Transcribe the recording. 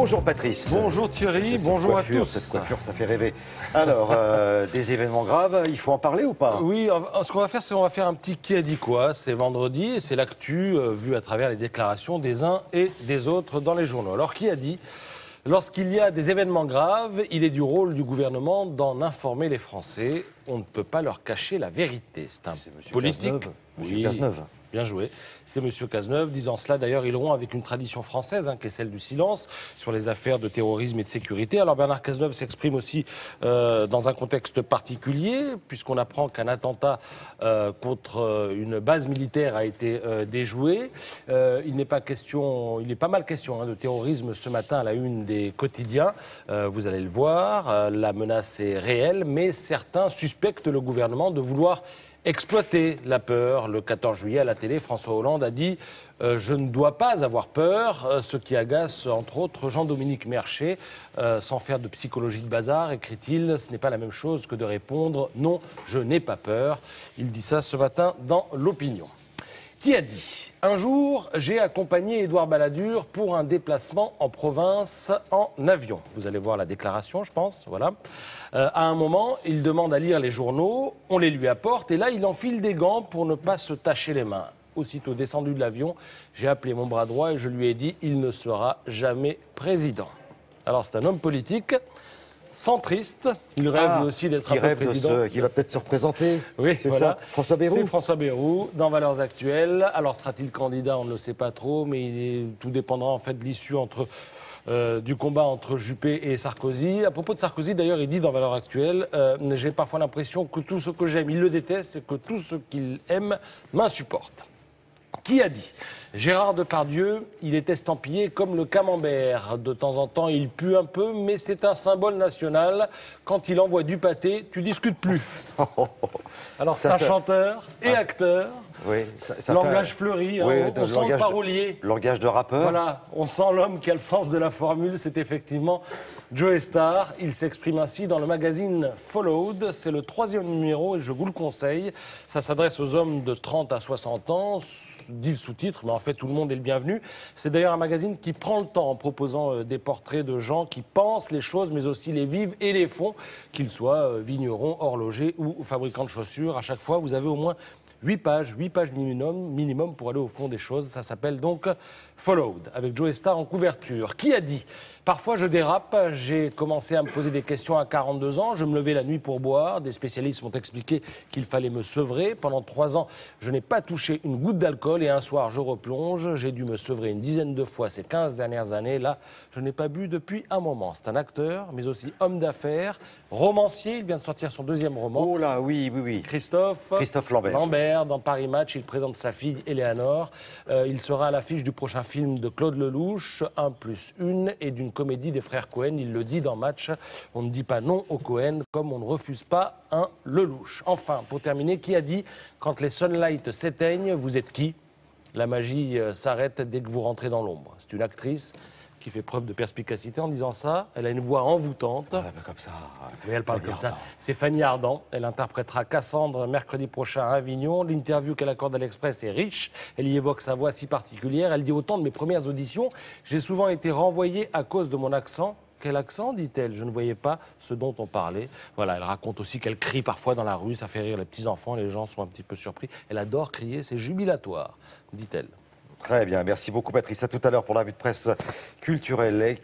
Bonjour Patrice. Bonjour Thierry, bonjour à tous. Cette coiffure, ça fait rêver. Alors, des événements graves, il faut en parler ou pas? Oui, ce qu'on va faire, c'est qu'on va faire un petit qui a dit quoi. C'est vendredi et c'est l'actu vue à travers les déclarations des uns et des autres dans les journaux. Alors, qui a dit? Lorsqu'il y a des événements graves, il est du rôle du gouvernement d'en informer les Français. On ne peut pas leur cacher la vérité. C'est un politique. Monsieur Cazeneuve. Bien joué. C'est M. Cazeneuve. Disant cela, d'ailleurs, il rompt avec une tradition française, qui est celle du silence, sur les affaires de terrorisme et de sécurité. Alors Bernard Cazeneuve s'exprime aussi dans un contexte particulier, puisqu'on apprend qu'un attentat contre une base militaire a été déjoué. Il n'est pas mal question de terrorisme ce matin à la une des quotidiens. Vous allez le voir, la menace est réelle, mais certains suspectent le gouvernement de vouloir exploiter la peur. Le 14 juillet, à la télé, François Hollande a dit « Je ne dois pas avoir peur », ce qui agace, entre autres, Jean-Dominique Merchet. Sans faire de psychologie de bazar, écrit-il, ce n'est pas la même chose que de répondre « Non, je n'ai pas peur ». Il dit ça ce matin dans l'Opinion. Qui a dit? Un jour, j'ai accompagné Édouard Balladur pour un déplacement en province en avion. Vous allez voir la déclaration, je pense. Voilà. À un moment, il demande à lire les journaux, on les lui apporte, et là, il enfile des gants pour ne pas se tacher les mains. Aussitôt descendu de l'avion, j'ai appelé mon bras droit et je lui ai dit « Il ne sera jamais président ». Alors, c'est un homme politique. Centriste, il rêve aussi d'être un peu président. Qui va peut-être se représenter. Oui, voilà. François Bayrou. C'est François Bayrou, dans Valeurs Actuelles. Alors, sera-t-il candidat? On ne le sait pas trop, mais tout dépendra en fait de l'issue du combat entre Juppé et Sarkozy. À propos de Sarkozy, d'ailleurs, il dit dans Valeurs Actuelles, j'ai parfois l'impression que tout ce que j'aime, il le déteste, et que tout ce qu'il aime m'insupporte. Qui a dit? Gérard Depardieu, il est estampillé comme le camembert. De temps en temps, il pue un peu, mais c'est un symbole national. Quand il envoie du pâté, tu discutes plus. Alors, c'est un chanteur et acteur. Oui, langage fleuri, oui, on sent le parolier. Langage de rappeur. Voilà, on sent l'homme qui a le sens de la formule, c'est effectivement Joe Star. Il s'exprime ainsi dans le magazine Followed. C'est le 3e numéro et je vous le conseille. Ça s'adresse aux hommes de 30 à 60 ans, dit le sous-titre, mais en fait tout le monde est le bienvenu. C'est d'ailleurs un magazine qui prend le temps en proposant des portraits de gens qui pensent les choses, mais aussi les vivent et les font, qu'ils soient vignerons, horlogers ou fabricants de chaussures. À chaque fois, vous avez au moins 8 pages minimum pour aller au fond des choses. Ça s'appelle donc Followed, avec Joe Star en couverture. Qui a dit? Parfois je dérape, j'ai commencé à me poser des questions à 42 ans, je me levais la nuit pour boire, des spécialistes m'ont expliqué qu'il fallait me sevrer. Pendant 3 ans, je n'ai pas touché une goutte d'alcool et un soir je replonge, j'ai dû me sevrer une dizaine de fois ces 15 dernières années. Là, je n'ai pas bu depuis un moment. C'est un acteur, mais aussi homme d'affaires, romancier, il vient de sortir son 2e roman. Oh là, oui. Christophe Lambert. Dans Paris Match, il présente sa fille Éléanore. Il sera à l'affiche du prochain film de Claude Lelouch, 1+1, et d'une comédie des frères Cohen. Il le dit dans Match, on ne dit pas non au Cohen comme on ne refuse pas un Lelouch. Enfin, pour terminer, qui a dit quand les sunlights s'éteignent, vous êtes qui? La magie s'arrête dès que vous rentrez dans l'ombre. C'est une actrice qui fait preuve de perspicacité en disant ça. Elle a une voix envoûtante. Comme ça. Mais elle parle comme ça. C'est Fanny Ardant. Elle interprétera Cassandre mercredi prochain à Avignon. L'interview qu'elle accorde à l'Express est riche. Elle y évoque sa voix si particulière. Elle dit au temps de mes premières auditions, j'ai souvent été renvoyée à cause de mon accent. Quel accent, dit-elle? Je ne voyais pas ce dont on parlait. Voilà, elle raconte aussi qu'elle crie parfois dans la rue. Ça fait rire les petits-enfants. Les gens sont un petit peu surpris. Elle adore crier. C'est jubilatoire, dit-elle. Très bien, merci beaucoup Patrice. À tout à l'heure pour la revue de presse culturelle.